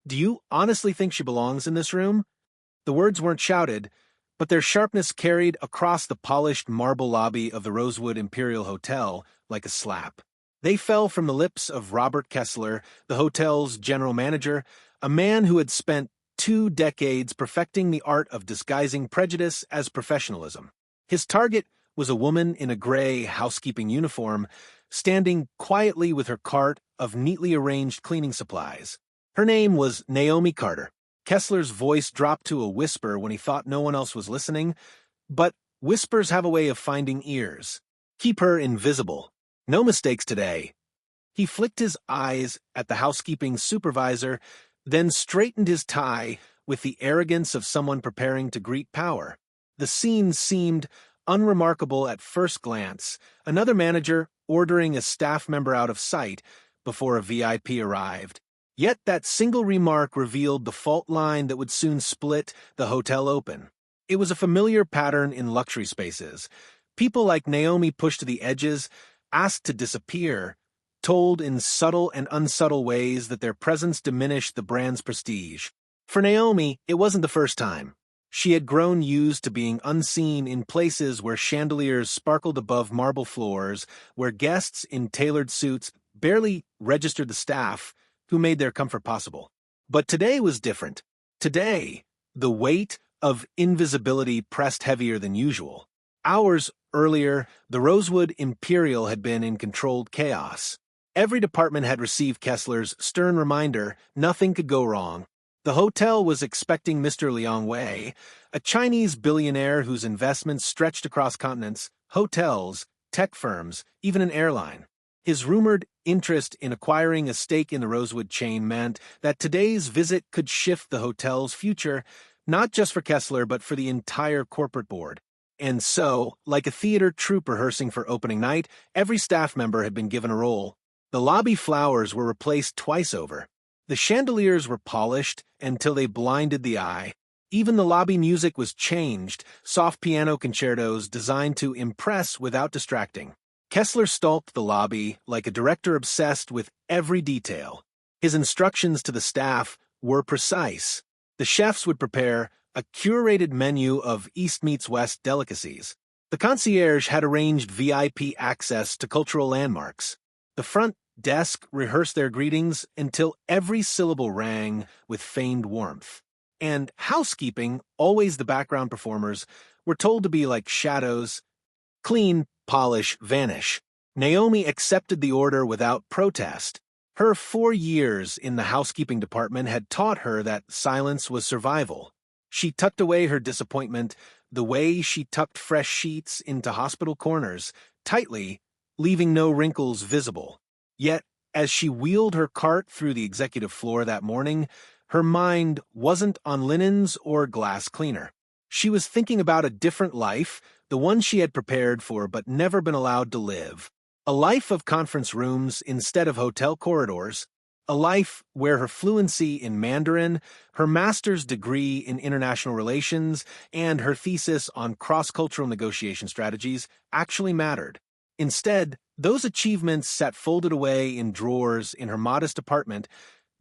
Do you honestly think she belongs in this room? The words weren't shouted, but their sharpness carried across the polished marble lobby of the Rosewood Imperial Hotel like a slap. They fell from the lips of Robert Kessler, the hotel's general manager, a man who had spent 2 decades perfecting the art of disguising prejudice as professionalism. His target was a woman in a gray housekeeping uniform, standing quietly with her cart of neatly arranged cleaning supplies. Her name was Naomi Carter. Kessler's voice dropped to a whisper when he thought no one else was listening, but whispers have a way of finding ears. Keep her invisible. No mistakes today. He flicked his eyes at the housekeeping supervisor, then straightened his tie with the arrogance of someone preparing to greet power. The scene seemed unremarkable at first glance, another manager ordering a staff member out of sight before a VIP arrived. Yet that single remark revealed the fault line that would soon split the hotel open. It was a familiar pattern in luxury spaces. People like Naomi pushed to the edges, asked to disappear, told in subtle and unsubtle ways that their presence diminished the brand's prestige. For Naomi, it wasn't the first time. She had grown used to being unseen in places where chandeliers sparkled above marble floors, where guests in tailored suits barely registered the staff who made their comfort possible. But today was different. Today, the weight of invisibility pressed heavier than usual. Hours earlier, the Rosewood Imperial had been in controlled chaos. Every department had received Kessler's stern reminder nothing could go wrong. The hotel was expecting Mr. Liang Wei, a Chinese billionaire whose investments stretched across continents, hotels, tech firms, even an airline. His rumored interest in acquiring a stake in the Rosewood chain meant that today's visit could shift the hotel's future, not just for Kessler but for the entire corporate board. And so, like a theater troupe rehearsing for opening night, every staff member had been given a role. The lobby flowers were replaced twice over. The chandeliers were polished until they blinded the eye. Even the lobby music was changed, soft piano concertos designed to impress without distracting. Kessler stalked the lobby like a director obsessed with every detail. His instructions to the staff were precise. The chefs would prepare a curated menu of East meets West delicacies. The concierge had arranged VIP access to cultural landmarks. The front desk rehearsed their greetings until every syllable rang with feigned warmth. And housekeeping, always the background performers, were told to be like shadows: clean, polish, vanish. Naomi accepted the order without protest. Her 4 years in the housekeeping department had taught her that silence was survival. She tucked away her disappointment the way she tucked fresh sheets into hospital corners, tightly, leaving no wrinkles visible. Yet, as she wheeled her cart through the executive floor that morning, her mind wasn't on linens or glass cleaner. She was thinking about a different life, the one she had prepared for but never been allowed to live. A life of conference rooms instead of hotel corridors. A life where her fluency in Mandarin, her master's degree in international relations, and her thesis on cross-cultural negotiation strategies actually mattered. Instead, those achievements sat folded away in drawers in her modest apartment,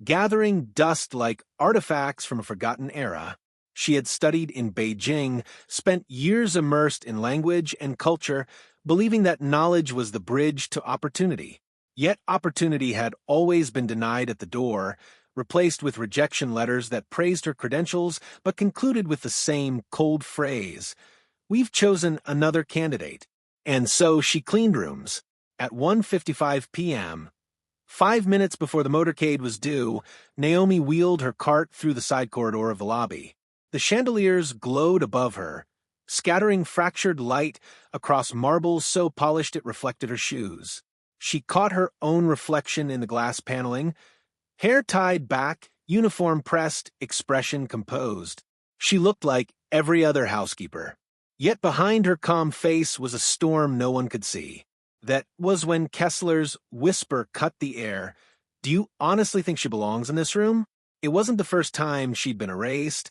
gathering dust like artifacts from a forgotten era. She had studied in Beijing, spent years immersed in language and culture, believing that knowledge was the bridge to opportunity. Yet opportunity had always been denied at the door, replaced with rejection letters that praised her credentials but concluded with the same cold phrase: "We've chosen another candidate." And so she cleaned rooms. At 1:55 p.m., 5 minutes before the motorcade was due, Naomi wheeled her cart through the side corridor of the lobby. The chandeliers glowed above her, scattering fractured light across marble so polished it reflected her shoes. She caught her own reflection in the glass paneling, hair tied back, uniform pressed, expression composed. She looked like every other housekeeper. Yet behind her calm face was a storm no one could see. That was when Kessler's whisper cut the air. "Do you honestly think she belongs in this room?" It wasn't the first time she'd been erased,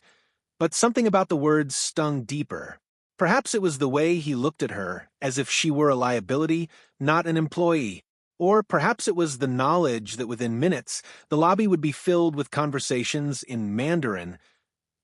but something about the words stung deeper. Perhaps it was the way he looked at her, as if she were a liability, not an employee. Or perhaps it was the knowledge that within minutes, the lobby would be filled with conversations in Mandarin,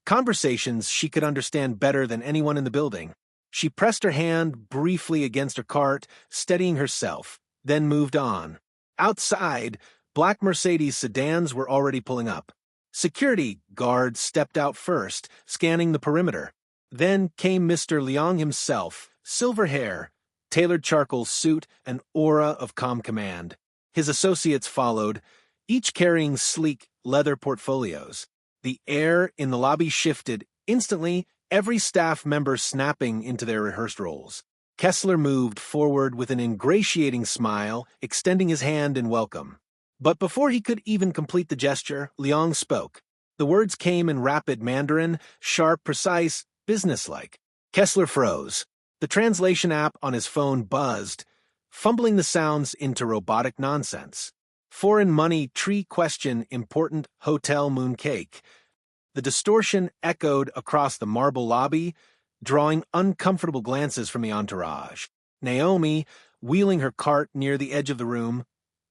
conversations she could understand better than anyone in the building. She pressed her hand briefly against her cart, steadying herself, then moved on. Outside, black Mercedes sedans were already pulling up. Security guards stepped out first, scanning the perimeter. Then came Mr. Liang himself, silver hair, tailored charcoal suit, an aura of calm command. His associates followed, each carrying sleek leather portfolios. The air in the lobby shifted instantly, every staff member snapping into their rehearsed roles. Kessler moved forward with an ingratiating smile, extending his hand in welcome. But before he could even complete the gesture, Liang spoke. The words came in rapid Mandarin, sharp, precise, businesslike. Kessler froze. The translation app on his phone buzzed, fumbling the sounds into robotic nonsense. Foreign money, tree question, important, hotel mooncake. The distortion echoed across the marble lobby, drawing uncomfortable glances from the entourage. Naomi, wheeling her cart near the edge of the room,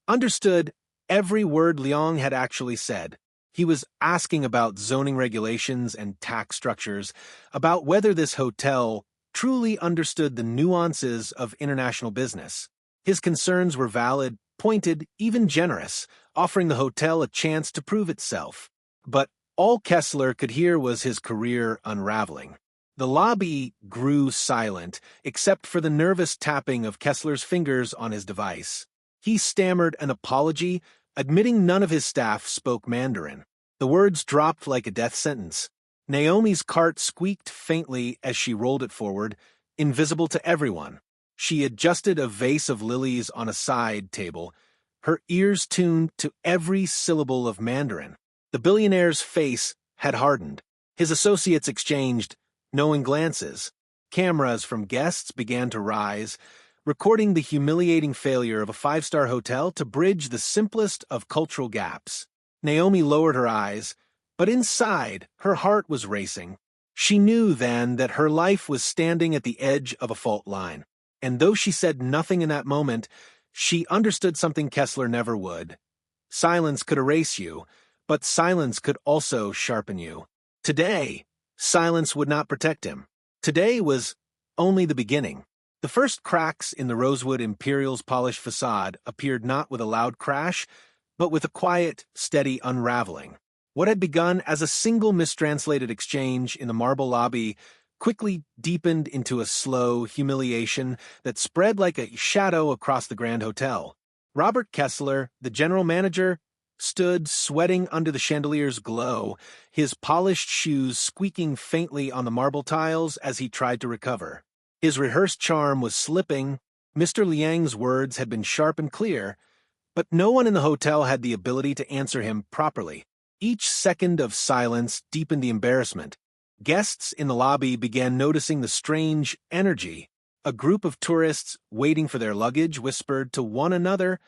understood every word Liang had actually said. He was asking about zoning regulations and tax structures, about whether this hotel truly understood the nuances of international business. His concerns were valid, pointed, even generous, offering the hotel a chance to prove itself. But all Kessler could hear was his career unraveling. The lobby grew silent, except for the nervous tapping of Kessler's fingers on his device. He stammered an apology, admitting none of his staff spoke Mandarin. The words dropped like a death sentence. Naomi's cart squeaked faintly as she rolled it forward, invisible to everyone. She adjusted a vase of lilies on a side table, her ears tuned to every syllable of Mandarin. The billionaire's face had hardened. His associates exchanged knowing glances. Cameras from guests began to rise, recording the humiliating failure of a five-star hotel to bridge the simplest of cultural gaps. Naomi lowered her eyes, but inside, her heart was racing. She knew then that her life was standing at the edge of a fault line. And though she said nothing in that moment, she understood something Kessler never would. Silence could erase you, but silence could also sharpen you. Today, silence would not protect him. Today was only the beginning. The first cracks in the rosewood Imperial's polished facade appeared not with a loud crash, but with a quiet, steady unraveling. What had begun as a single mistranslated exchange in the marble lobby quickly deepened into a slow humiliation that spread like a shadow across the Grand Hotel. Robert Kessler, the general manager, stood sweating under the chandelier's glow, his polished shoes squeaking faintly on the marble tiles as he tried to recover. His rehearsed charm was slipping. Mr. Liang's words had been sharp and clear, but no one in the hotel had the ability to answer him properly. Each second of silence deepened the embarrassment. Guests in the lobby began noticing the strange energy. A group of tourists waiting for their luggage whispered to one another,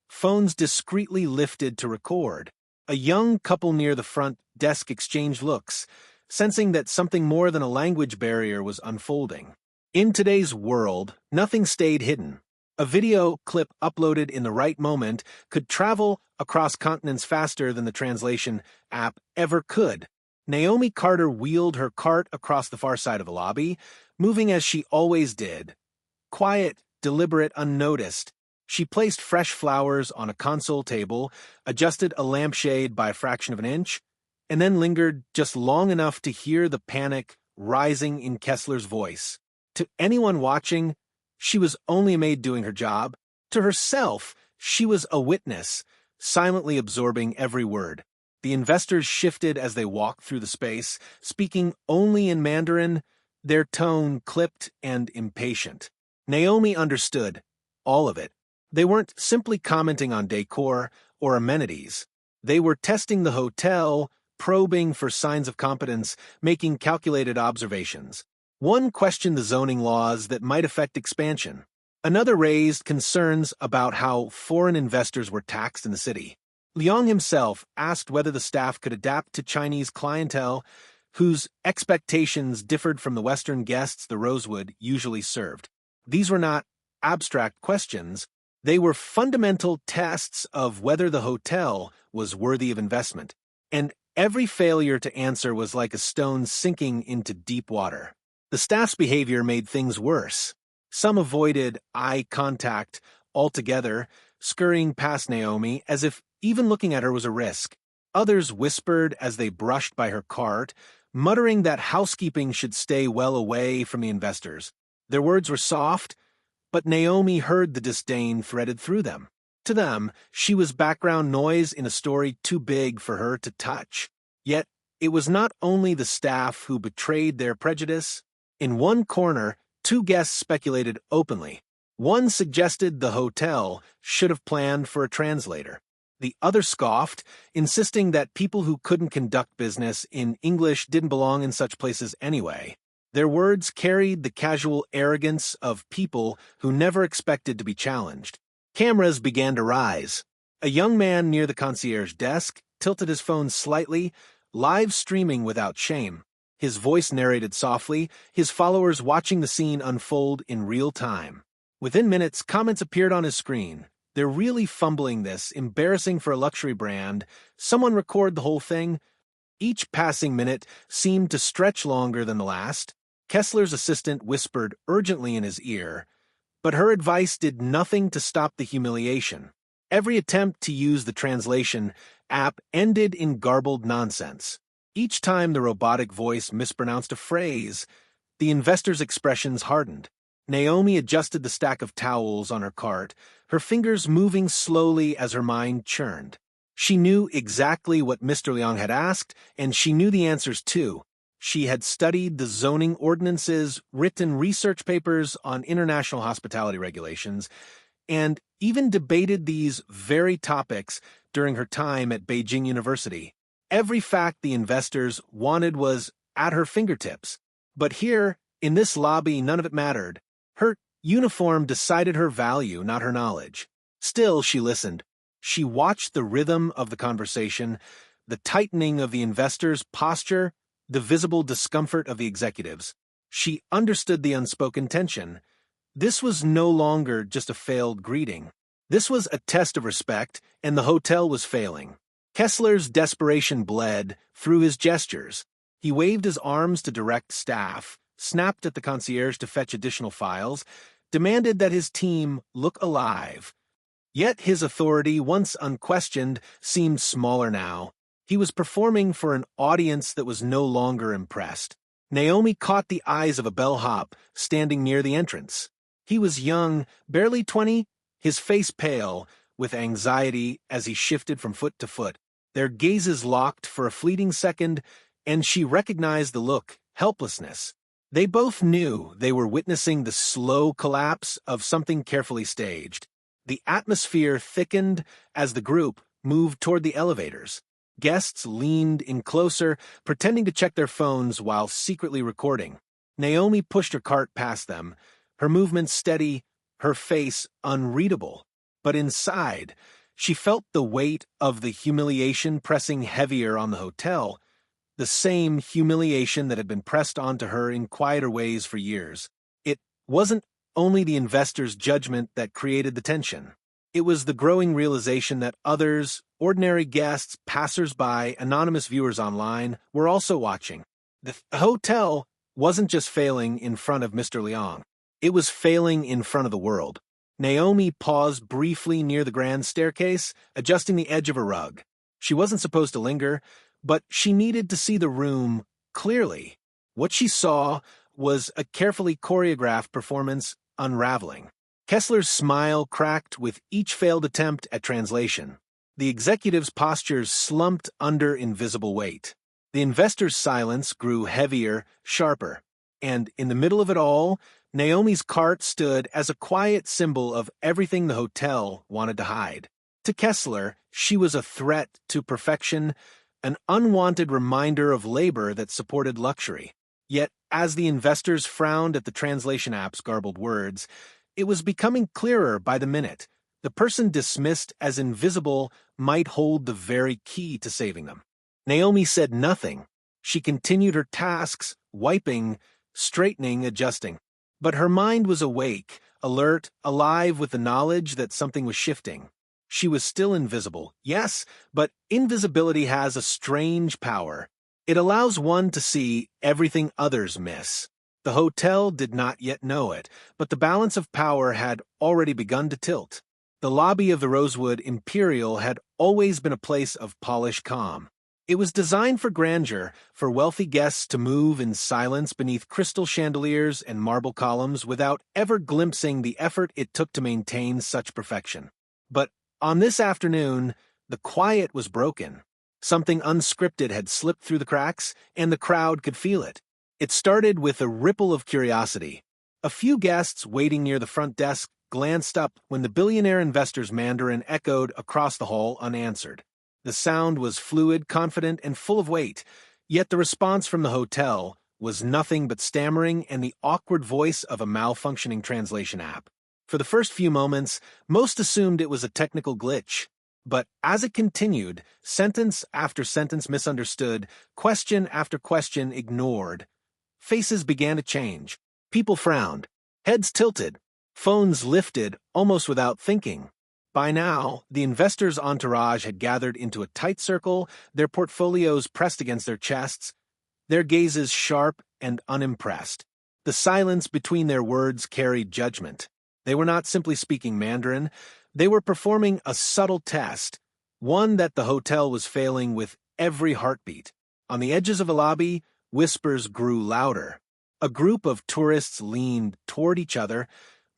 phones discreetly lifted to record. A young couple near the front desk exchanged looks, sensing that something more than a language barrier was unfolding. In today's world, nothing stayed hidden. A video clip uploaded in the right moment could travel across continents faster than the translation app ever could. Naomi Carter wheeled her cart across the far side of the lobby, moving as she always did. Quiet, deliberate, unnoticed. She placed fresh flowers on a console table, adjusted a lampshade by a fraction of an inch, and then lingered just long enough to hear the panic rising in Kessler's voice. To anyone watching, she was only a maid doing her job. To herself, she was a witness, silently absorbing every word. The investors shifted as they walked through the space, speaking only in Mandarin, their tone clipped and impatient. Naomi understood all of it. They weren't simply commenting on decor or amenities. They were testing the hotel, probing for signs of competence, making calculated observations. One questioned the zoning laws that might affect expansion. Another raised concerns about how foreign investors were taxed in the city. Liang himself asked whether the staff could adapt to Chinese clientele whose expectations differed from the Western guests the Rosewood usually served. These were not abstract questions. They were fundamental tests of whether the hotel was worthy of investment, and every failure to answer was like a stone sinking into deep water. The staff's behavior made things worse. Some avoided eye contact altogether, scurrying past Naomi as if even looking at her was a risk. Others whispered as they brushed by her cart, muttering that housekeeping should stay well away from the investors. Their words were soft, but Naomi heard the disdain threaded through them. To them, she was background noise in a story too big for her to touch. Yet, it was not only the staff who betrayed their prejudice. In one corner, two guests speculated openly. One suggested the hotel should have planned for a translator. The other scoffed, insisting that people who couldn't conduct business in English didn't belong in such places anyway. Their words carried the casual arrogance of people who never expected to be challenged. Cameras began to rise. A young man near the concierge desk tilted his phone slightly, live streaming without shame. His voice narrated softly, his followers watching the scene unfold in real time. Within minutes, comments appeared on his screen. They're really fumbling this, embarrassing for a luxury brand. Someone record the whole thing. Each passing minute seemed to stretch longer than the last. Kessler's assistant whispered urgently in his ear, but her advice did nothing to stop the humiliation. Every attempt to use the translation app ended in garbled nonsense. Each time the robotic voice mispronounced a phrase, the investor's expressions hardened. Naomi adjusted the stack of towels on her cart, her fingers moving slowly as her mind churned. She knew exactly what Mr. Liang had asked, and she knew the answers too. She had studied the zoning ordinances, written research papers on international hospitality regulations, and even debated these very topics during her time at Beijing University. Every fact the investors wanted was at her fingertips. But here, in this lobby, none of it mattered. Her uniform decided her value, not her knowledge. Still, she listened. She watched the rhythm of the conversation, the tightening of the investors' posture, the visible discomfort of the executives. She understood the unspoken tension. This was no longer just a failed greeting. This was a test of respect, and the hotel was failing. Kessler's desperation bled through his gestures. He waved his arms to direct staff, snapped at the concierge to fetch additional files, demanded that his team look alive. Yet his authority, once unquestioned, seemed smaller now. He was performing for an audience that was no longer impressed. Naomi caught the eyes of a bellhop standing near the entrance. He was young, barely 20, his face pale, with anxiety as he shifted from foot to foot. Their gazes locked for a fleeting second, and she recognized the look, helplessness. They both knew they were witnessing the slow collapse of something carefully staged. The atmosphere thickened as the group moved toward the elevators. Guests leaned in closer, pretending to check their phones while secretly recording. Naomi pushed her cart past them, her movements steady, her face unreadable. But inside, she felt the weight of the humiliation pressing heavier on the hotel, the same humiliation that had been pressed onto her in quieter ways for years. It wasn't only the investor's judgment that created the tension. It was the growing realization that others, ordinary guests, passers-by, anonymous viewers online, were also watching. The hotel wasn't just failing in front of Mr. Liang. It was failing in front of the world. Naomi paused briefly near the grand staircase, adjusting the edge of a rug. She wasn't supposed to linger, but she needed to see the room clearly. What she saw was a carefully choreographed performance unraveling. Kessler's smile cracked with each failed attempt at translation. The executives' postures slumped under invisible weight. The investors' silence grew heavier, sharper. And in the middle of it all, Naomi's cart stood as a quiet symbol of everything the hotel wanted to hide. To Kessler, she was a threat to perfection, an unwanted reminder of labor that supported luxury. Yet, as the investors frowned at the translation app's garbled words, it was becoming clearer by the minute. The person dismissed as invisible might hold the very key to saving them. Naomi said nothing. She continued her tasks, wiping, straightening, adjusting. But her mind was awake, alert, alive with the knowledge that something was shifting. She was still invisible, yes, but invisibility has a strange power. It allows one to see everything others miss. The hotel did not yet know it, but the balance of power had already begun to tilt. The lobby of the Rosewood Imperial had always been a place of polished calm. It was designed for grandeur, for wealthy guests to move in silence beneath crystal chandeliers and marble columns without ever glimpsing the effort it took to maintain such perfection. But on this afternoon, the quiet was broken. Something unscripted had slipped through the cracks, and the crowd could feel it. It started with a ripple of curiosity. A few guests waiting near the front desk glanced up when the billionaire investor's Mandarin echoed across the hall unanswered. The sound was fluid, confident, and full of weight, yet the response from the hotel was nothing but stammering and the awkward voice of a malfunctioning translation app. For the first few moments, most assumed it was a technical glitch. But as it continued, sentence after sentence misunderstood, question after question ignored, faces began to change. People frowned, heads tilted, phones lifted almost without thinking. By now, the investor's entourage had gathered into a tight circle, their portfolios pressed against their chests, their gazes sharp and unimpressed. The silence between their words carried judgment. They were not simply speaking Mandarin, they were performing a subtle test, one that the hotel was failing with every heartbeat. On the edges of the lobby, whispers grew louder. A group of tourists leaned toward each other,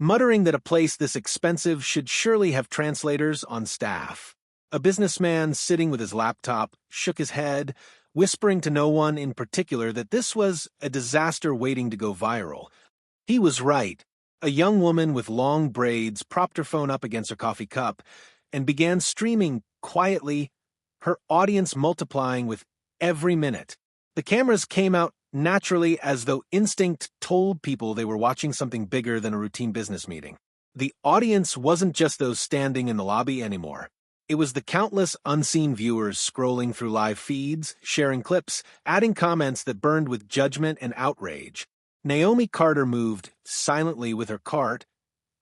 muttering that a place this expensive should surely have translators on staff. A businessman sitting with his laptop shook his head, whispering to no one in particular that this was a disaster waiting to go viral. He was right. A young woman with long braids propped her phone up against her coffee cup and began streaming quietly, her audience multiplying with every minute. The cameras came out naturally as though instinct told people they were watching something bigger than a routine business meeting. The audience wasn't just those standing in the lobby anymore. It was the countless unseen viewers scrolling through live feeds, sharing clips, adding comments that burned with judgment and outrage. Naomi Carter moved silently with her cart,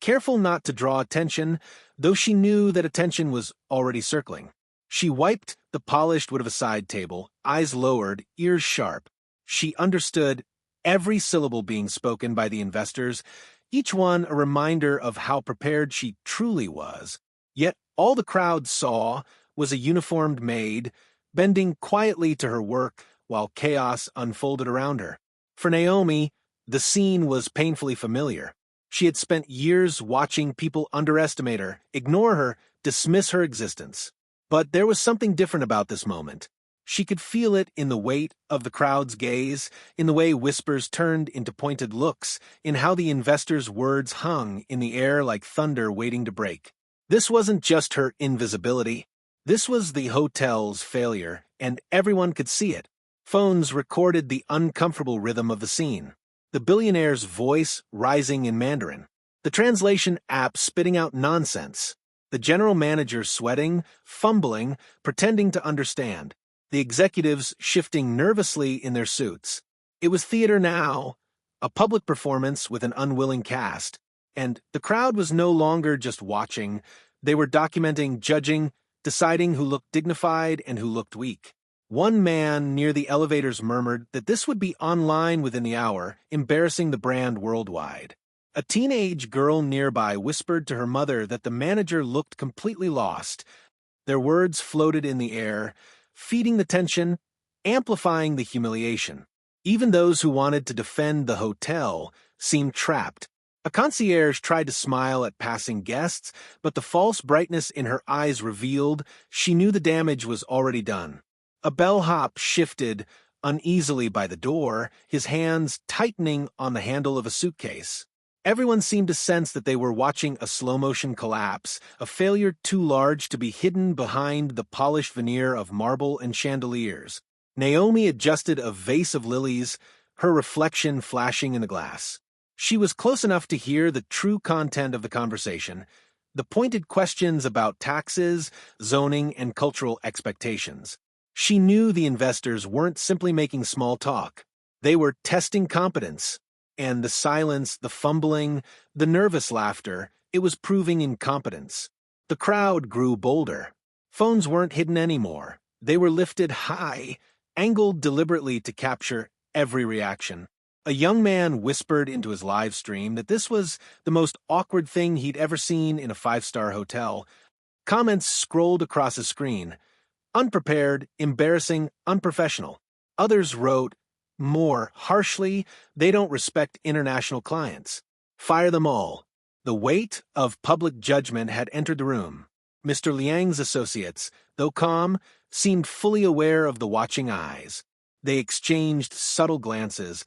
careful not to draw attention, though she knew that attention was already circling. She wiped the polished wood of a side table, eyes lowered, ears sharp. She understood every syllable being spoken by the investors, each one a reminder of how prepared she truly was. Yet all the crowd saw was a uniformed maid, bending quietly to her work while chaos unfolded around her. For Naomi, the scene was painfully familiar. She had spent years watching people underestimate her, ignore her, dismiss her existence. But there was something different about this moment. She could feel it in the weight of the crowd's gaze, in the way whispers turned into pointed looks, in how the investors' words hung in the air like thunder waiting to break. This wasn't just her invisibility. This was the hotel's failure, and everyone could see it. Phones recorded the uncomfortable rhythm of the scene. The billionaire's voice rising in Mandarin. The translation app spitting out nonsense. The general manager sweating, fumbling, pretending to understand. The executives shifting nervously in their suits. It was theater now, a public performance with an unwilling cast. And the crowd was no longer just watching. They were documenting, judging, deciding who looked dignified and who looked weak. One man near the elevators murmured that this would be online within the hour, embarrassing the brand worldwide. A teenage girl nearby whispered to her mother that the manager looked completely lost. Their words floated in the air, feeding the tension, amplifying the humiliation. Even those who wanted to defend the hotel seemed trapped. A concierge tried to smile at passing guests, but the false brightness in her eyes revealed she knew the damage was already done. A bellhop shifted uneasily by the door, his hands tightening on the handle of a suitcase. Everyone seemed to sense that they were watching a slow-motion collapse, a failure too large to be hidden behind the polished veneer of marble and chandeliers. Naomi adjusted a vase of lilies, her reflection flashing in the glass. She was close enough to hear the true content of the conversation, the pointed questions about taxes, zoning, and cultural expectations. She knew the investors weren't simply making small talk. They were testing competence. And the silence, the fumbling, the nervous laughter, it was proving incompetence. The crowd grew bolder. Phones weren't hidden anymore. They were lifted high, angled deliberately to capture every reaction. A young man whispered into his live stream that this was the most awkward thing he'd ever seen in a five-star hotel. Comments scrolled across his screen. Unprepared, embarrassing, unprofessional. Others wrote, more harshly, they don't respect international clients. Fire them all. The weight of public judgment had entered the room. Mr. Liang's associates, though calm, seemed fully aware of the watching eyes. They exchanged subtle glances,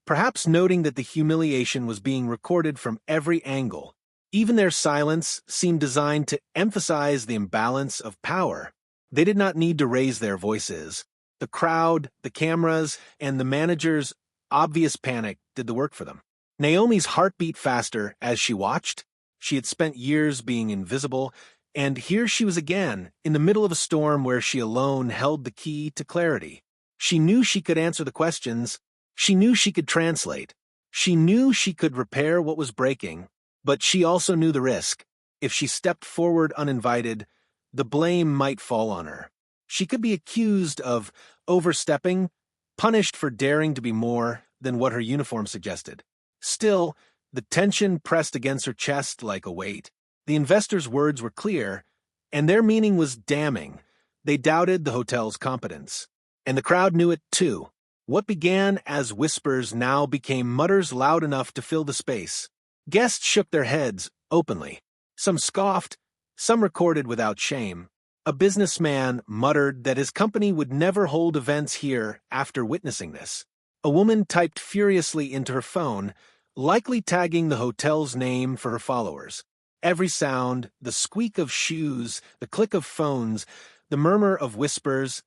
perhaps noting that the humiliation was being recorded from every angle. Even their silence seemed designed to emphasize the imbalance of power. They did not need to raise their voices. The crowd, the cameras, and the manager's obvious panic did the work for them. Naomi's heart beat faster as she watched. She had spent years being invisible, and here she was again, in the middle of a storm where she alone held the key to clarity. She knew she could answer the questions. She knew she could translate. She knew she could repair what was breaking, but she also knew the risk. If she stepped forward uninvited, the blame might fall on her. She could be accused of overstepping, punished for daring to be more than what her uniform suggested. Still, the tension pressed against her chest like a weight. The investors' words were clear, and their meaning was damning. They doubted the hotel's competence. And the crowd knew it too. What began as whispers now became mutters loud enough to fill the space. Guests shook their heads openly. Some scoffed, some recorded without shame. A businessman muttered that his company would never hold events here after witnessing this. A woman typed furiously into her phone, likely tagging the hotel's name for her followers. Every sound, the squeak of shoes, the click of phones, the murmur of whispers,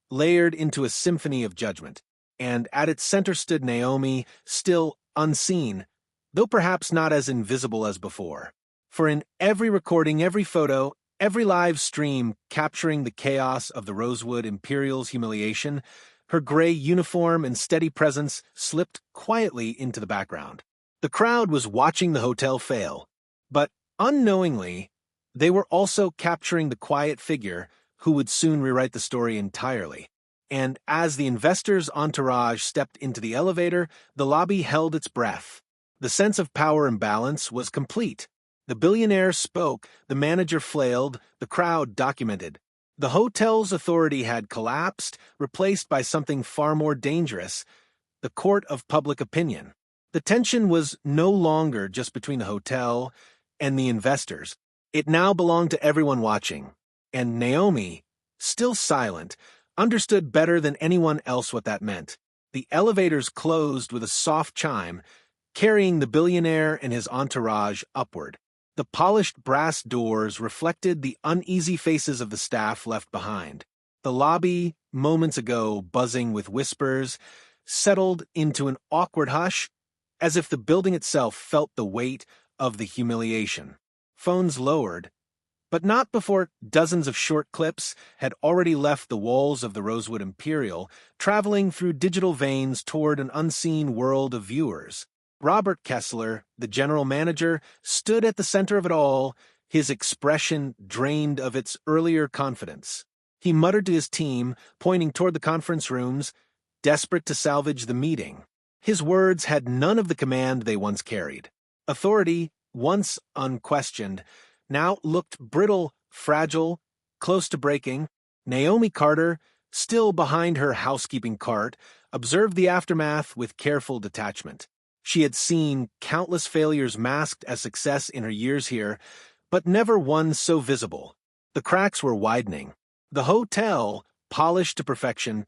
layered into a symphony of judgment. And at its center stood Naomi, still unseen, though perhaps not as invisible as before. For in every recording, every photo, every live stream capturing the chaos of the Rosewood Imperial's humiliation, her gray uniform and steady presence slipped quietly into the background. The crowd was watching the hotel fail, but unknowingly, they were also capturing the quiet figure who would soon rewrite the story entirely. And as the investors' entourage stepped into the elevator, the lobby held its breath. The sense of power imbalance was complete. The billionaire spoke, the manager flailed, the crowd documented. The hotel's authority had collapsed, replaced by something far more dangerous, the court of public opinion. The tension was no longer just between the hotel and the investors. It now belonged to everyone watching. And Naomi, still silent, understood better than anyone else what that meant. The elevators closed with a soft chime, carrying the billionaire and his entourage upward. The polished brass doors reflected the uneasy faces of the staff left behind. The lobby, moments ago buzzing with whispers, settled into an awkward hush, as if the building itself felt the weight of the humiliation. Phones lowered, but not before dozens of short clips had already left the walls of the Rosewood Imperial, traveling through digital veins toward an unseen world of viewers. Robert Kessler, the general manager, stood at the center of it all, his expression drained of its earlier confidence. He muttered to his team, pointing toward the conference rooms, desperate to salvage the meeting. His words had none of the command they once carried. Authority, once unquestioned, now looked brittle, fragile, close to breaking. Naomi Carter, still behind her housekeeping cart, observed the aftermath with careful detachment. She had seen countless failures masked as success in her years here, but never one so visible. The cracks were widening. The hotel, polished to perfection,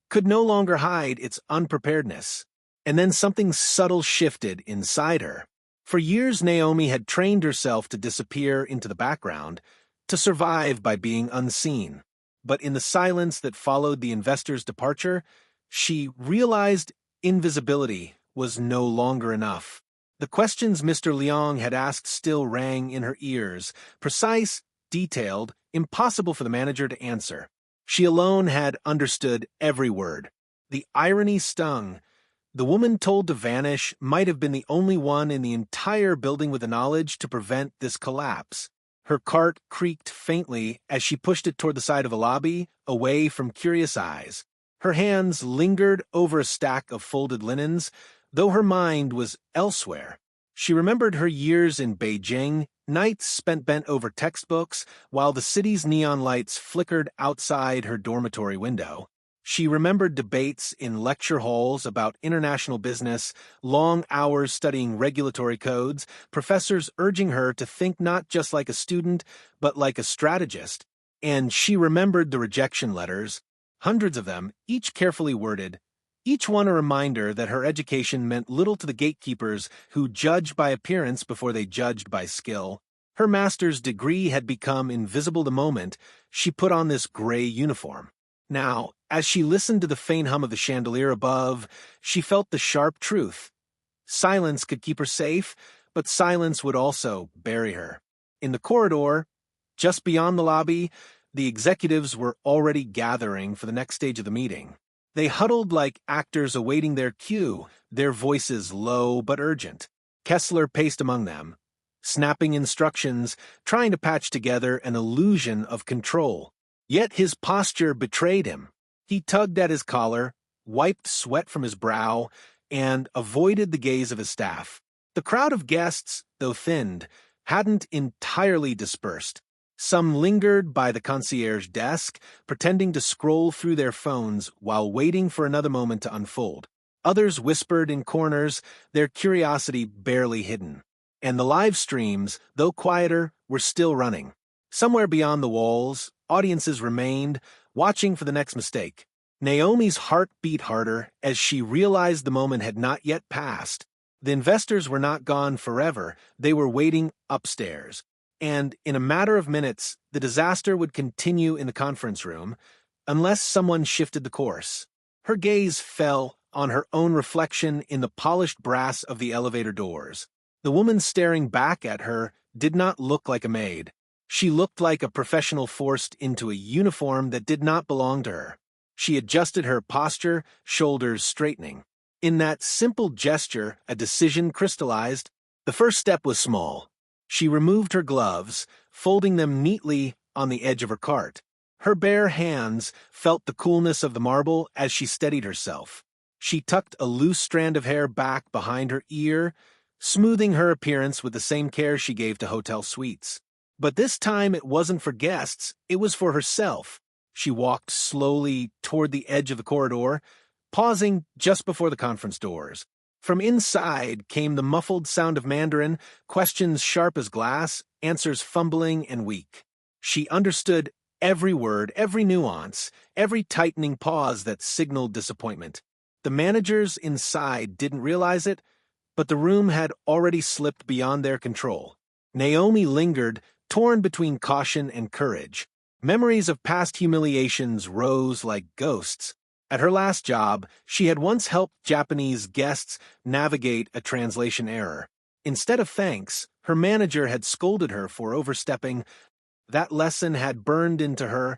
could no longer hide its unpreparedness. And then something subtle shifted inside her. For years, Naomi had trained herself to disappear into the background, to survive by being unseen. But in the silence that followed the investor's departure, she realized invisibility was no longer enough. The questions Mr. Liang had asked still rang in her ears, precise, detailed, impossible for the manager to answer. She alone had understood every word. The irony stung, The woman told to vanish might have been the only one in the entire building with the knowledge to prevent this collapse. Her cart creaked faintly as she pushed it toward the side of a lobby, away from curious eyes. Her hands lingered over a stack of folded linens, though her mind was elsewhere. She remembered her years in Beijing, nights spent bent over textbooks, while the city's neon lights flickered outside her dormitory window. She remembered debates in lecture halls about international business, long hours studying regulatory codes, professors urging her to think not just like a student, but like a strategist. And she remembered the rejection letters, hundreds of them, each carefully worded, each one a reminder that her education meant little to the gatekeepers who judged by appearance before they judged by skill. Her master's degree had become invisible the moment she put on this gray uniform. Now, as she listened to the faint hum of the chandelier above, she felt the sharp truth. Silence could keep her safe, but silence would also bury her. In the corridor, just beyond the lobby, the executives were already gathering for the next stage of the meeting. They huddled like actors awaiting their cue, their voices low but urgent. Kessler paced among them, snapping instructions, trying to patch together an illusion of control. Yet his posture betrayed him. He tugged at his collar, wiped sweat from his brow, and avoided the gaze of his staff. The crowd of guests, though thinned, hadn't entirely dispersed. Some lingered by the concierge desk, pretending to scroll through their phones while waiting for another moment to unfold. Others whispered in corners, their curiosity barely hidden. And the live streams, though quieter, were still running. Somewhere beyond the walls, audiences remained, watching for the next mistake. Naomi's heart beat harder as she realized the moment had not yet passed. The investors were not gone forever, they were waiting upstairs. And in a matter of minutes, the disaster would continue in the conference room, unless someone shifted the course. Her gaze fell on her own reflection in the polished brass of the elevator doors. The woman staring back at her did not look like a maid. She looked like a professional forced into a uniform that did not belong to her. She adjusted her posture, shoulders straightening. In that simple gesture, a decision crystallized. The first step was small. She removed her gloves, folding them neatly on the edge of her cart. Her bare hands felt the coolness of the marble as she steadied herself. She tucked a loose strand of hair back behind her ear, smoothing her appearance with the same care she gave to hotel suites. But this time it wasn't for guests, it was for herself. She walked slowly toward the edge of the corridor, pausing just before the conference doors. From inside came the muffled sound of Mandarin, questions sharp as glass, answers fumbling and weak. She understood every word, every nuance, every tightening pause that signaled disappointment. The managers inside didn't realize it, but the room had already slipped beyond their control. Naomi lingered, torn between caution and courage. Memories of past humiliations rose like ghosts. At her last job, she had once helped Japanese guests navigate a translation error. Instead of thanks, her manager had scolded her for overstepping. That lesson had burned into her.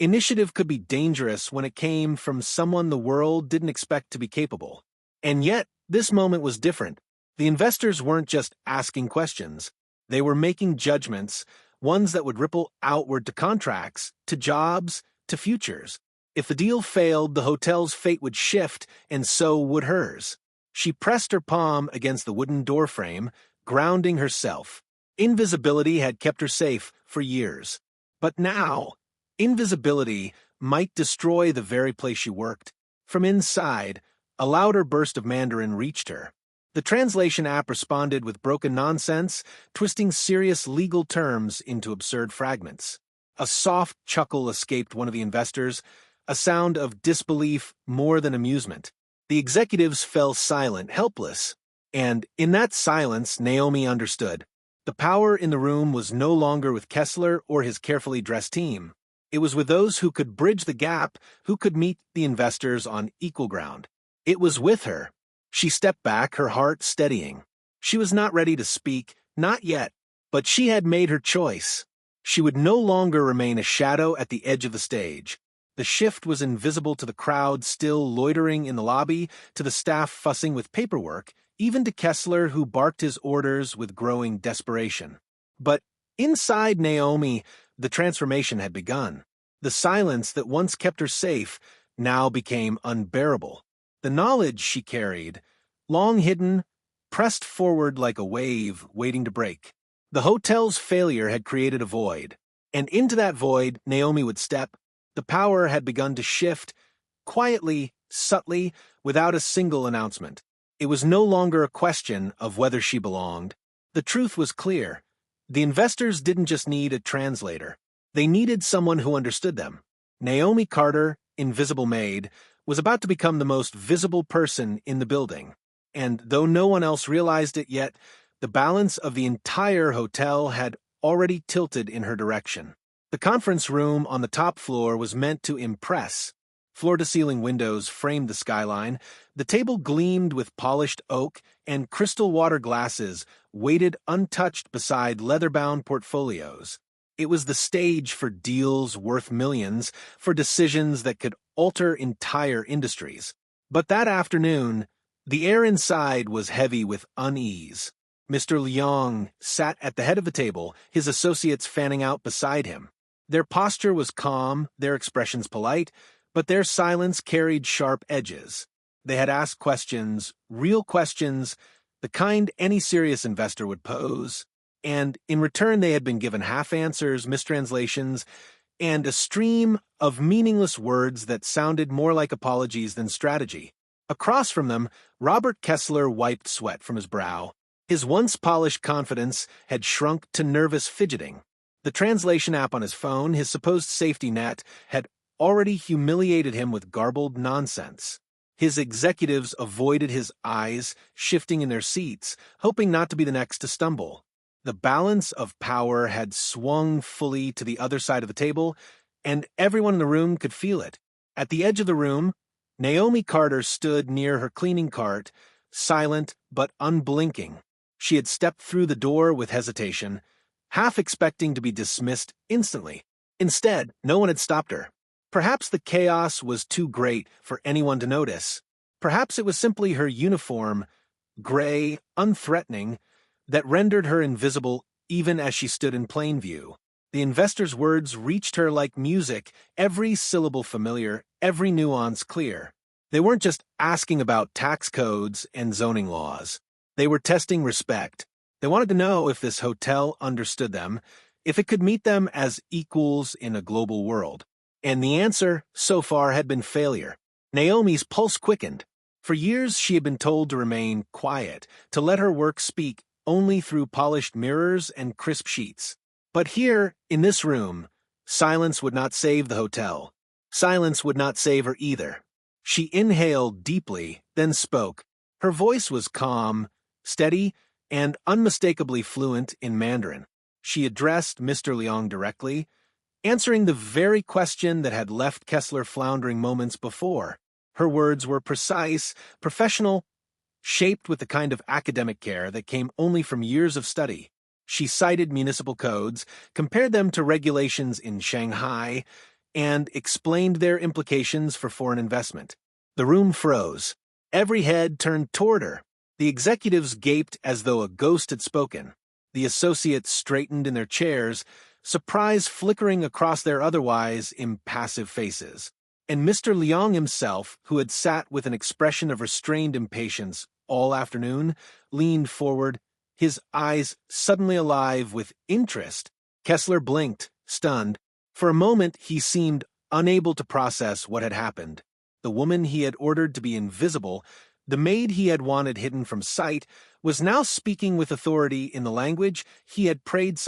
Initiative could be dangerous when it came from someone the world didn't expect to be capable. And yet, this moment was different. The investors weren't just asking questions. They were making judgments, ones that would ripple outward to contracts, to jobs, to futures. If the deal failed, the hotel's fate would shift, and so would hers. She pressed her palm against the wooden doorframe, grounding herself. Invisibility had kept her safe for years. But now, invisibility might destroy the very place she worked. From inside, a louder burst of Mandarin reached her. The translation app responded with broken nonsense, twisting serious legal terms into absurd fragments. A soft chuckle escaped one of the investors, a sound of disbelief more than amusement. The executives fell silent, helpless. And in that silence, Naomi understood. The power in the room was no longer with Kessler or his carefully dressed team. It was with those who could bridge the gap, who could meet the investors on equal ground. It was with her. She stepped back, her heart steadying. She was not ready to speak, not yet, but she had made her choice. She would no longer remain a shadow at the edge of the stage. The shift was invisible to the crowd still loitering in the lobby, to the staff fussing with paperwork, even to Kessler who barked his orders with growing desperation. But inside Naomi, the transformation had begun. The silence that once kept her safe now became unbearable. The knowledge she carried, long hidden, pressed forward like a wave waiting to break. The hotel's failure had created a void, and into that void Naomi would step. The power had begun to shift, quietly, subtly, without a single announcement. It was no longer a question of whether she belonged. The truth was clear. The investors didn't just need a translator. They needed someone who understood them. Naomi Carter, invisible Maid, was about to become the most visible person in the building. And though no one else realized it yet, the balance of the entire hotel had already tilted in her direction. The conference room on the top floor was meant to impress. Floor-to-ceiling windows framed the skyline. The table gleamed with polished oak, and crystal water glasses waited untouched beside leather-bound portfolios. It was the stage for deals worth millions, for decisions that could alter entire industries. But that afternoon, the air inside was heavy with unease. Mr. Leong sat at the head of the table, his associates fanning out beside him. Their posture was calm, their expressions polite, but their silence carried sharp edges. They had asked questions, real questions, the kind any serious investor would pose, and in return they had been given half-answers, mistranslations, and a stream of meaningless words that sounded more like apologies than strategy. Across from them, Robert Kessler wiped sweat from his brow. His once polished confidence had shrunk to nervous fidgeting. The translation app on his phone, his supposed safety net, had already humiliated him with garbled nonsense. His executives avoided his eyes, shifting in their seats, hoping not to be the next to stumble. The balance of power had swung fully to the other side of the table, and everyone in the room could feel it. At the edge of the room, Naomi Carter stood near her cleaning cart, silent but unblinking. She had stepped through the door with hesitation, half expecting to be dismissed instantly. Instead, no one had stopped her. Perhaps the chaos was too great for anyone to notice. Perhaps it was simply her uniform, gray, unthreatening, that rendered her invisible even as she stood in plain view. The investor's words reached her like music, every syllable familiar, every nuance clear. They weren't just asking about tax codes and zoning laws. They were testing respect. They wanted to know if this hotel understood them, if it could meet them as equals in a global world. And the answer, so far, had been failure. Naomi's pulse quickened. For years she had been told to remain quiet, to let her work speak only through polished mirrors and crisp sheets. But here, in this room, silence would not save the hotel. Silence would not save her either. She inhaled deeply, then spoke. Her voice was calm, steady, and unmistakably fluent in Mandarin. She addressed Mr. Leong directly, answering the very question that had left Kessler floundering moments before. Her words were precise, professional, shaped with the kind of academic care that came only from years of study. She cited municipal codes, compared them to regulations in Shanghai, and explained their implications for foreign investment. The room froze. Every head turned toward her. The executives gaped as though a ghost had spoken. The associates straightened in their chairs, surprise flickering across their otherwise impassive faces. And Mr. Leong himself, who had sat with an expression of restrained impatience all afternoon, leaned forward, his eyes suddenly alive with interest. Kessler blinked, stunned. For a moment he seemed unable to process what had happened. The woman he had ordered to be invisible, the maid he had wanted hidden from sight, was now speaking with authority in the language he had prayed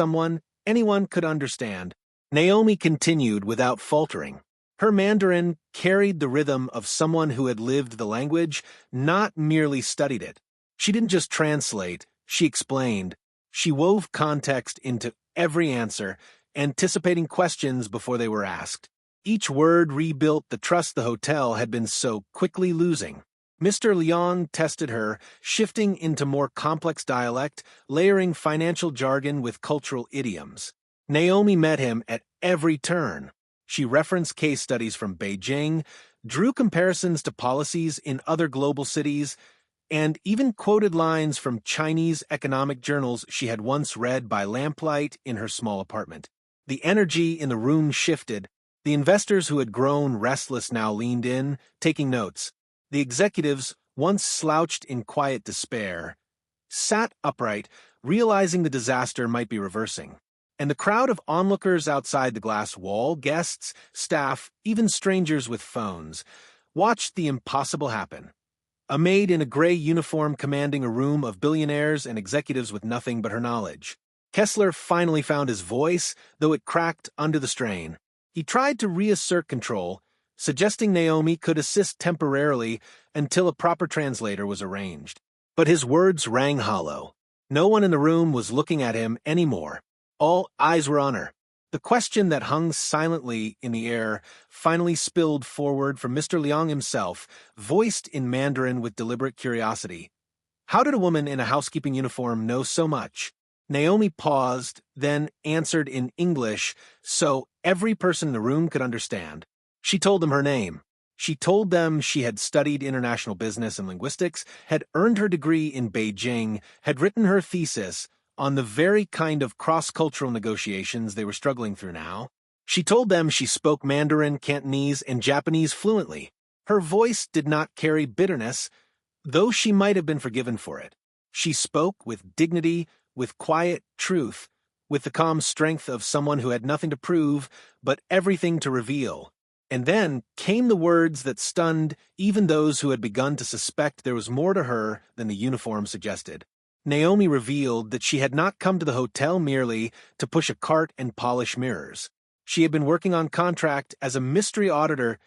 anyone could understand. Naomi continued without faltering. Her Mandarin carried the rhythm of someone who had lived the language, not merely studied it. She didn't just translate, she explained. She wove context into every answer, anticipating questions before they were asked. Each word rebuilt the trust the hotel had been so quickly losing. Mr. Leong tested her, shifting into more complex dialect, layering financial jargon with cultural idioms. Naomi met him at every turn. She referenced case studies from Beijing, drew comparisons to policies in other global cities, and even quoted lines from Chinese economic journals she had once read by lamplight in her small apartment. The energy in the room shifted. The investors who had grown restless now leaned in, taking notes. The executives, once slouched in quiet despair, sat upright, realizing the disaster might be reversing. And the crowd of onlookers outside the glass wall, guests, staff, even strangers with phones, watched the impossible happen. A maid in a gray uniform commanding a room of billionaires and executives with nothing but her knowledge. Kessler finally found his voice, though it cracked under the strain. He tried to reassert control, suggesting Naomi could assist temporarily until a proper translator was arranged. But his words rang hollow. No one in the room was looking at him anymore. All eyes were on her. The question that hung silently in the air finally spilled forward from Mr. Liang himself, voiced in Mandarin with deliberate curiosity. How did a woman in a housekeeping uniform know so much? Naomi paused, then answered in English so every person in the room could understand. She told them her name. She told them she had studied international business and linguistics, had earned her degree in Beijing, had written her thesis on the very kind of cross-cultural negotiations they were struggling through now. She told them she spoke Mandarin, Cantonese, and Japanese fluently. Her voice did not carry bitterness, though she might have been forgiven for it. She spoke with dignity, with quiet truth, with the calm strength of someone who had nothing to prove, but everything to reveal. And then came the words that stunned even those who had begun to suspect there was more to her than the uniform suggested. Naomi revealed that she had not come to the hotel merely to push a cart and polish mirrors. She had been working on contract as a mystery auditor,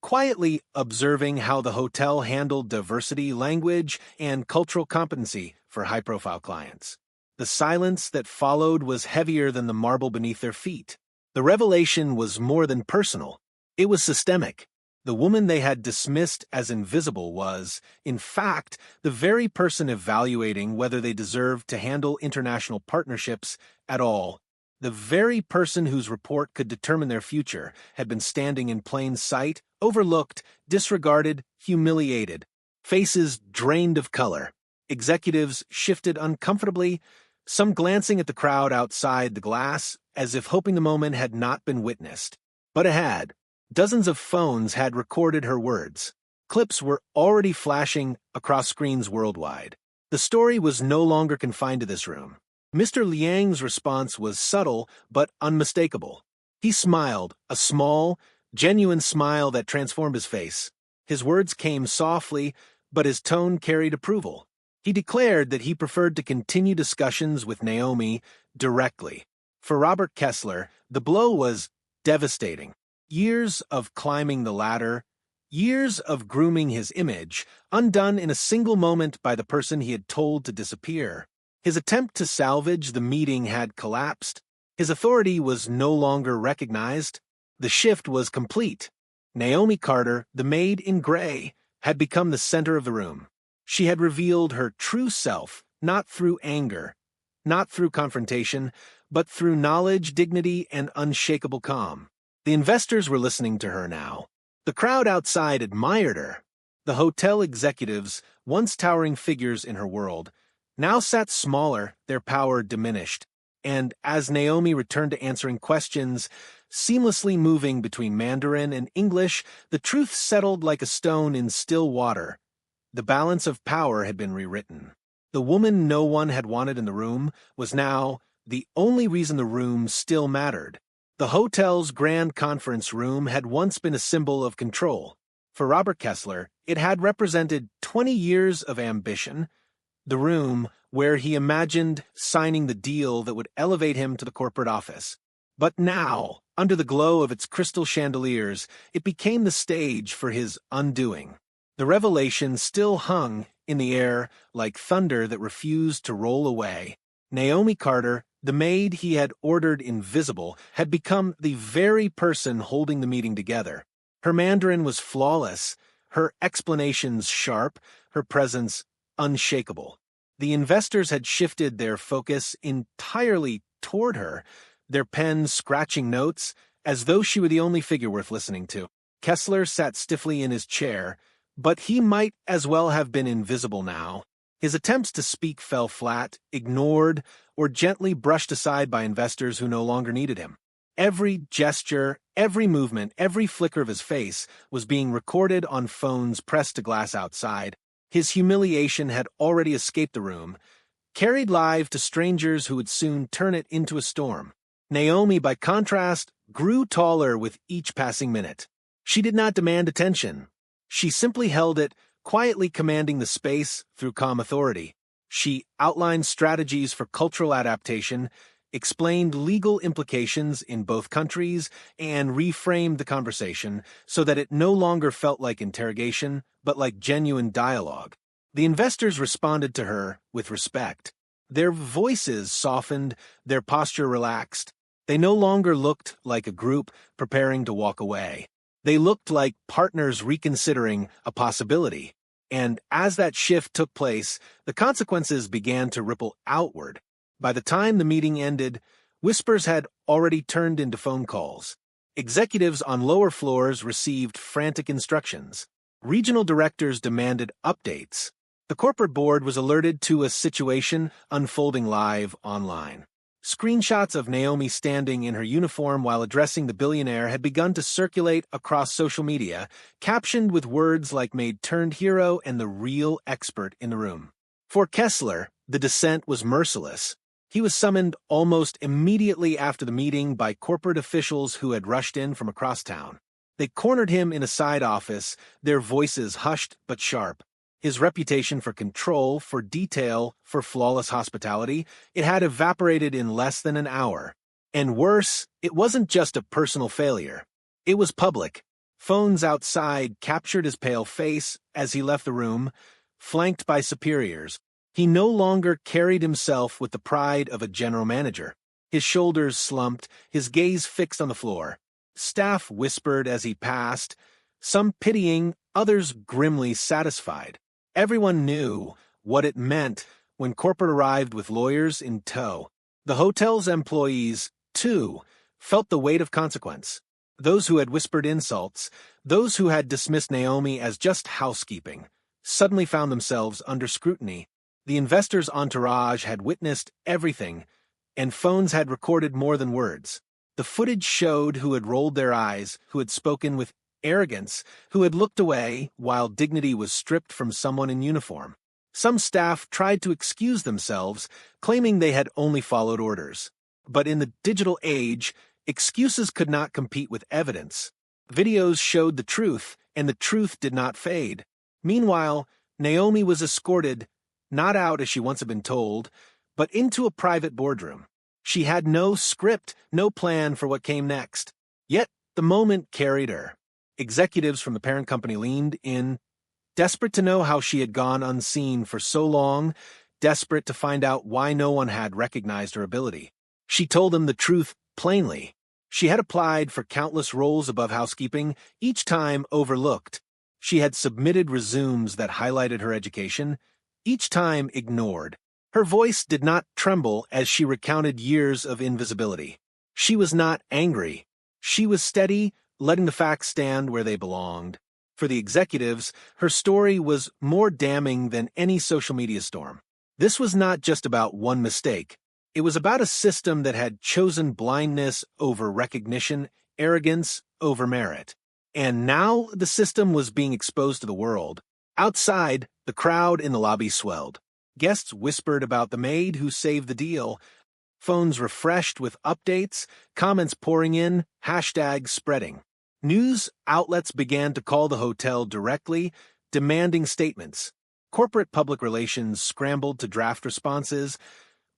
quietly observing how the hotel handled diversity, language, and cultural competency for high-profile clients. The silence that followed was heavier than the marble beneath their feet. The revelation was more than personal. It was systemic. The woman they had dismissed as invisible was, in fact, the very person evaluating whether they deserved to handle international partnerships at all. The very person whose report could determine their future had been standing in plain sight, overlooked, disregarded, humiliated. Faces drained of color. Executives shifted uncomfortably, some glancing at the crowd outside the glass as if hoping the moment had not been witnessed. But it had. Dozens of phones had recorded her words. Clips were already flashing across screens worldwide. The story was no longer confined to this room. Mr. Liang's response was subtle but unmistakable. He smiled, a small, genuine smile that transformed his face. His words came softly, but his tone carried approval. He declared that he preferred to continue discussions with Naomi directly. For Robert Kessler, the blow was devastating. Years of climbing the ladder, years of grooming his image, undone in a single moment by the person he had told to disappear. His attempt to salvage the meeting had collapsed. His authority was no longer recognized. The shift was complete. Naomi Carter, the maid in gray, had become the center of the room. She had revealed her true self, not through anger, not through confrontation, but through knowledge, dignity, and unshakable calm. The investors were listening to her now. The crowd outside admired her. The hotel executives, once towering figures in her world, now sat smaller, their power diminished. And as Naomi returned to answering questions, seamlessly moving between Mandarin and English, the truth settled like a stone in still water. The balance of power had been rewritten. The woman no one had wanted in the room was now the only reason the room still mattered. The hotel's grand conference room had once been a symbol of control. For Robert Kessler, it had represented 20 years of ambition, the room where he imagined signing the deal that would elevate him to the corporate office. But now, under the glow of its crystal chandeliers, it became the stage for his undoing. The revelation still hung in the air like thunder that refused to roll away. Naomi Carter, the maid he had ordered invisible, had become the very person holding the meeting together. Her Mandarin was flawless, her explanations sharp, her presence unshakable. The investors had shifted their focus entirely toward her, their pens scratching notes, as though she were the only figure worth listening to. Kessler sat stiffly in his chair, but he might as well have been invisible now. His attempts to speak fell flat, ignored, or gently brushed aside by investors who no longer needed him. Every gesture, every movement, every flicker of his face was being recorded on phones pressed to glass outside. His humiliation had already escaped the room, carried live to strangers who would soon turn it into a storm. Naomi, by contrast, grew taller with each passing minute. She did not demand attention. She simply held it, quietly commanding the space through calm authority. She outlined strategies for cultural adaptation, explained legal implications in both countries, and reframed the conversation so that it no longer felt like interrogation, but like genuine dialogue. The investors responded to her with respect. Their voices softened, their posture relaxed. They no longer looked like a group preparing to walk away. They looked like partners reconsidering a possibility. And as that shift took place, the consequences began to ripple outward. By the time the meeting ended, whispers had already turned into phone calls. Executives on lower floors received frantic instructions. Regional directors demanded updates. The corporate board was alerted to a situation unfolding live online. Screenshots of Naomi standing in her uniform while addressing the billionaire had begun to circulate across social media, captioned with words like Maid turned hero and the real expert in the room. For Kessler, the descent was merciless. He was summoned almost immediately after the meeting by corporate officials who had rushed in from across town. They cornered him in a side office, their voices hushed but sharp. His reputation for control, for detail, for flawless hospitality, it had evaporated in less than an hour. And worse, it wasn't just a personal failure. It was public. Phones outside captured his pale face as he left the room, flanked by superiors. He no longer carried himself with the pride of a general manager. His shoulders slumped, his gaze fixed on the floor. Staff whispered as he passed, some pitying, others grimly satisfied. Everyone knew what it meant when corporate arrived with lawyers in tow. The hotel's employees, too, felt the weight of consequence. Those who had whispered insults, those who had dismissed Naomi as just housekeeping, suddenly found themselves under scrutiny. The investor's entourage had witnessed everything, and phones had recorded more than words. The footage showed who had rolled their eyes, who had spoken with arrogance, who had looked away while dignity was stripped from someone in uniform. Some staff tried to excuse themselves, claiming they had only followed orders. But in the digital age, excuses could not compete with evidence. Videos showed the truth, and the truth did not fade. Meanwhile, Naomi was escorted, not out as she once had been told, but into a private boardroom. She had no script, no plan for what came next. Yet the moment carried her. Executives from the parent company leaned in, desperate to know how she had gone unseen for so long, desperate to find out why no one had recognized her ability. She told them the truth plainly. She had applied for countless roles above housekeeping, each time overlooked. She had submitted resumes that highlighted her education, each time ignored. Her voice did not tremble as she recounted years of invisibility. She was not angry. She was steady, letting the facts stand where they belonged. For the executives, her story was more damning than any social media storm. This was not just about one mistake. It was about a system that had chosen blindness over recognition, arrogance over merit. And now the system was being exposed to the world. Outside, the crowd in the lobby swelled. Guests whispered about the maid who saved the deal. Phones refreshed with updates, comments pouring in, hashtags spreading. News outlets began to call the hotel directly, demanding statements. Corporate public relations scrambled to draft responses,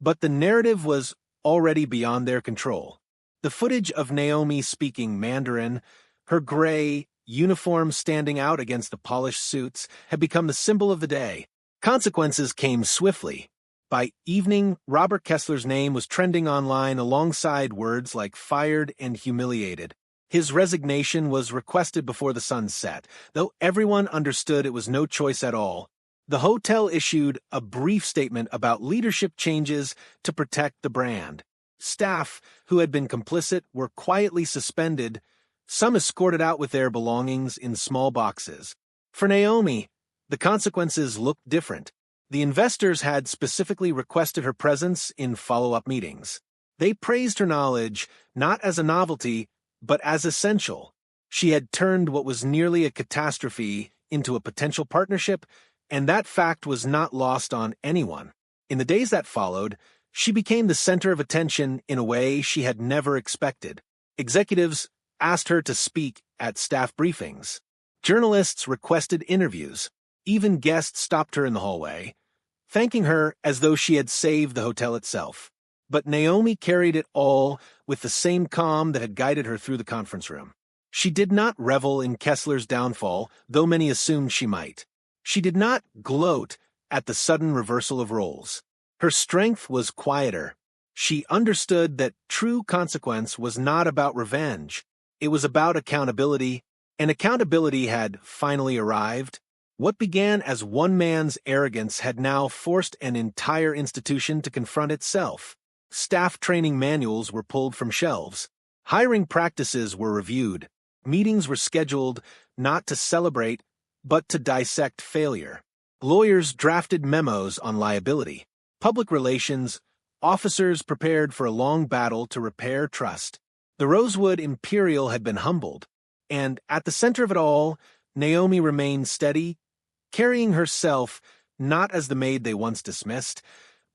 but the narrative was already beyond their control. The footage of Naomi speaking Mandarin, her gray uniform standing out against the polished suits, had become the symbol of the day. Consequences came swiftly. By evening, Robert Kessler's name was trending online alongside words like fired and humiliated. His resignation was requested before the sun set, though everyone understood it was no choice at all. The hotel issued a brief statement about leadership changes to protect the brand. Staff, who had been complicit, were quietly suspended, some escorted out with their belongings in small boxes. For Naomi, the consequences looked different. The investors had specifically requested her presence in follow-up meetings. They praised her knowledge not as a novelty, but as essential. She had turned what was nearly a catastrophe into a potential partnership, and that fact was not lost on anyone. In the days that followed, she became the center of attention in a way she had never expected. Executives asked her to speak at staff briefings. Journalists requested interviews. Even guests stopped her in the hallway, thanking her as though she had saved the hotel itself. But Naomi carried it all with the same calm that had guided her through the conference room. She did not revel in Kessler's downfall, though many assumed she might. She did not gloat at the sudden reversal of roles. Her strength was quieter. She understood that true consequence was not about revenge. It was about accountability, and accountability had finally arrived. What began as one man's arrogance had now forced an entire institution to confront itself. Staff training manuals were pulled from shelves. Hiring practices were reviewed. Meetings were scheduled not to celebrate, but to dissect failure. Lawyers drafted memos on liability. Public relations officers prepared for a long battle to repair trust. The Rosewood Imperial had been humbled, and at the center of it all, Naomi remained steady, carrying herself not as the maid they once dismissed,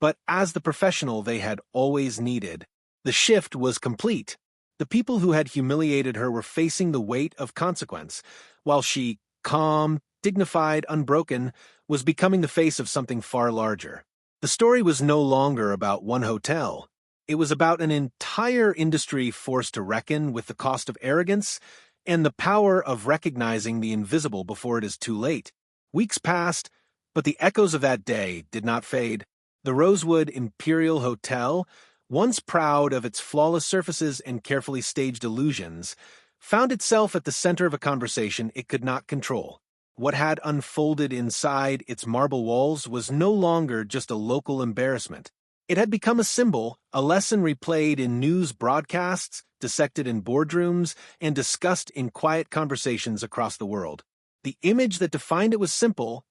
but as the professional they had always needed. The shift was complete. The people who had humiliated her were facing the weight of consequence, while she, calm, dignified, unbroken, was becoming the face of something far larger. The story was no longer about one hotel. It was about an entire industry forced to reckon with the cost of arrogance and the power of recognizing the invisible before it is too late. Weeks passed, but the echoes of that day did not fade. The Rosewood Imperial Hotel, once proud of its flawless surfaces and carefully staged illusions, found itself at the center of a conversation it could not control. What had unfolded inside its marble walls was no longer just a local embarrassment. It had become a symbol, a lesson replayed in news broadcasts, dissected in boardrooms, and discussed in quiet conversations across the world. The image that defined it was simple: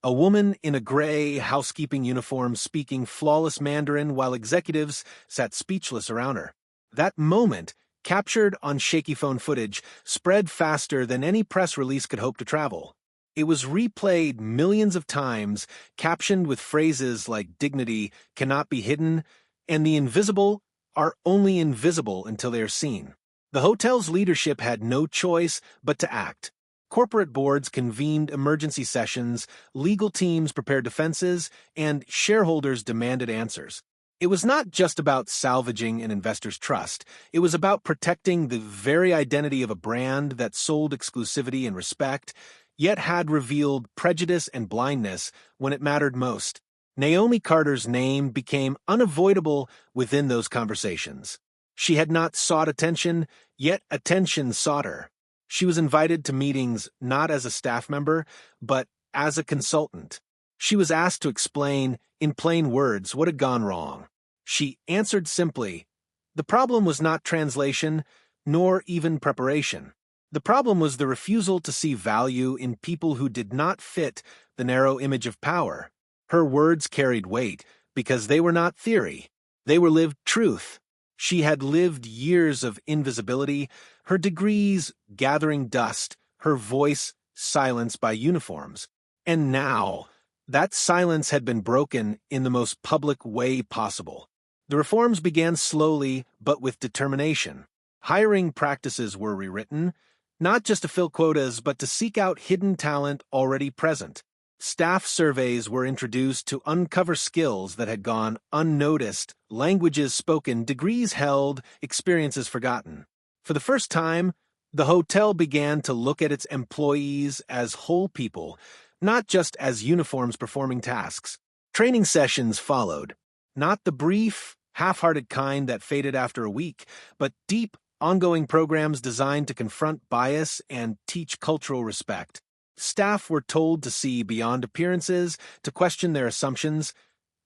a woman in a gray housekeeping uniform speaking flawless Mandarin while executives sat speechless around her. That moment, captured on shaky phone footage, spread faster than any press release could hope to travel. It was replayed millions of times, captioned with phrases like "dignity cannot be hidden," and "the invisible are only invisible until they are seen." The hotel's leadership had no choice but to act. Corporate boards convened emergency sessions, legal teams prepared defenses, and shareholders demanded answers. It was not just about salvaging an investor's trust. It was about protecting the very identity of a brand that sold exclusivity and respect, yet had revealed prejudice and blindness when it mattered most. Naomi Carter's name became unavoidable within those conversations. She had not sought attention, yet attention sought her. She was invited to meetings not as a staff member, but as a consultant. She was asked to explain, in plain words, what had gone wrong. She answered simply. The problem was not translation, nor even preparation. The problem was the refusal to see value in people who did not fit the narrow image of power. Her words carried weight because they were not theory. They were lived truth. She had lived years of invisibility, her degrees gathering dust, her voice silenced by uniforms. And now, that silence had been broken in the most public way possible. The reforms began slowly, but with determination. Hiring practices were rewritten, not just to fill quotas, but to seek out hidden talent already present. Staff surveys were introduced to uncover skills that had gone unnoticed, languages spoken, degrees held, experiences forgotten. For the first time, the hotel began to look at its employees as whole people, not just as uniforms performing tasks. Training sessions followed, not the brief, half-hearted kind that faded after a week, but deep, ongoing programs designed to confront bias and teach cultural respect. Staff were told to see beyond appearances, to question their assumptions,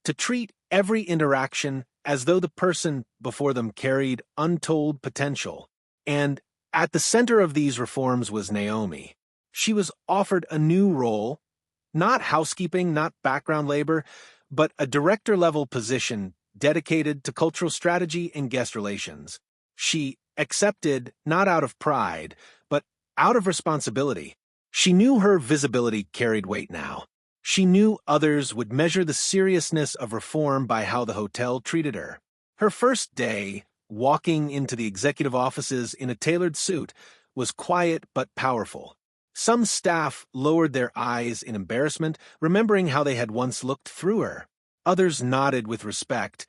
to treat every interaction as though the person before them carried untold potential. And at the center of these reforms was Naomi. She was offered a new role, not housekeeping, not background labor, but a director-level position dedicated to cultural strategy and guest relations. She accepted not out of pride, but out of responsibility. She knew her visibility carried weight now. She knew others would measure the seriousness of reform by how the hotel treated her. Her first day, walking into the executive offices in a tailored suit, was quiet but powerful. Some staff lowered their eyes in embarrassment, remembering how they had once looked through her. Others nodded with respect,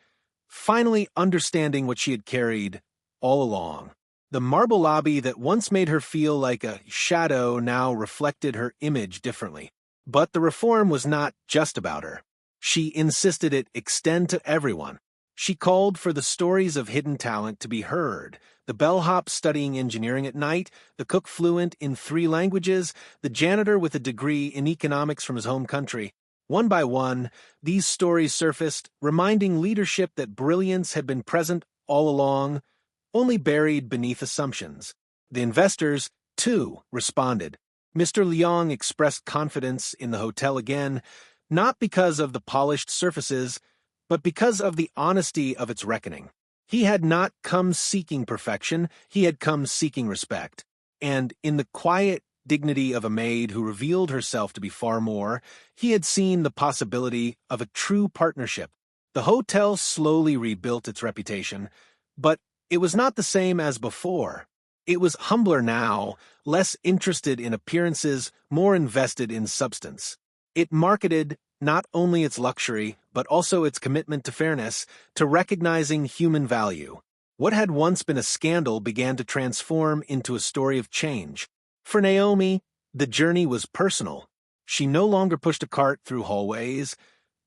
finally understanding what she had carried all along. The marble lobby that once made her feel like a shadow now reflected her image differently. But the reform was not just about her. She insisted it extend to everyone. She called for the stories of hidden talent to be heard, the bellhop studying engineering at night, the cook fluent in 3 languages, the janitor with a degree in economics from his home country. One by one, these stories surfaced, reminding leadership that brilliance had been present all along, only buried beneath assumptions. The investors, too, responded. Mr. Leong expressed confidence in the hotel again, not because of the polished surfaces, but because of the honesty of its reckoning. He had not come seeking perfection, he had come seeking respect. And in the quiet dignity of a maid who revealed herself to be far more, he had seen the possibility of a true partnership. The hotel slowly rebuilt its reputation, but it was not the same as before. It was humbler now, less interested in appearances, more invested in substance. It marketed not only its luxury, but also its commitment to fairness, to recognizing human value. What had once been a scandal began to transform into a story of change. For Naomi, the journey was personal. She no longer pushed a cart through hallways,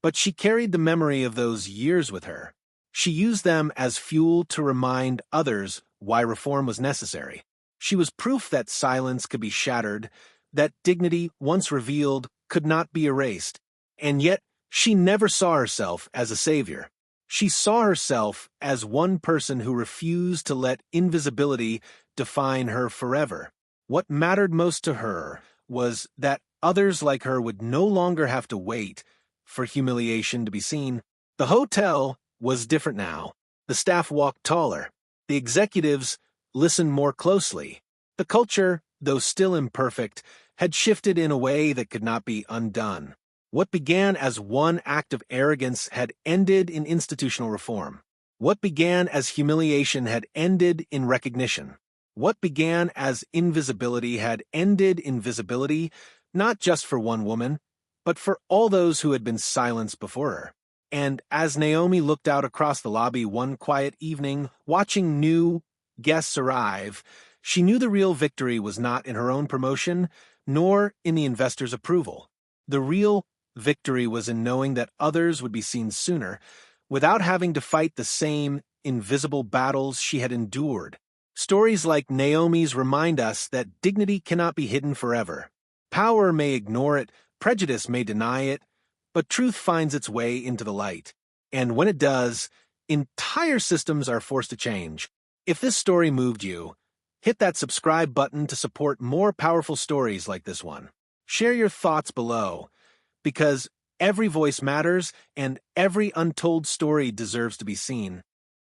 but she carried the memory of those years with her. She used them as fuel to remind others why reform was necessary. She was proof that silence could be shattered, that dignity, once revealed, could not be erased. And yet, she never saw herself as a savior. She saw herself as one person who refused to let invisibility define her forever. What mattered most to her was that others like her would no longer have to wait for humiliation to be seen. The hotel was different now. The staff walked taller. The executives listened more closely. The culture, though still imperfect, had shifted in a way that could not be undone. What began as one act of arrogance had ended in institutional reform. What began as humiliation had ended in recognition. What began as invisibility had ended in visibility, not just for one woman, but for all those who had been silenced before her. And as Naomi looked out across the lobby one quiet evening, watching new guests arrive, she knew the real victory was not in her own promotion, nor in the investors' approval. The real victory was in knowing that others would be seen sooner, without having to fight the same invisible battles she had endured. Stories like Naomi's remind us that dignity cannot be hidden forever. Power may ignore it, prejudice may deny it, but truth finds its way into the light. And when it does, entire systems are forced to change. If this story moved you, hit that subscribe button to support more powerful stories like this one. Share your thoughts below, because every voice matters and every untold story deserves to be seen.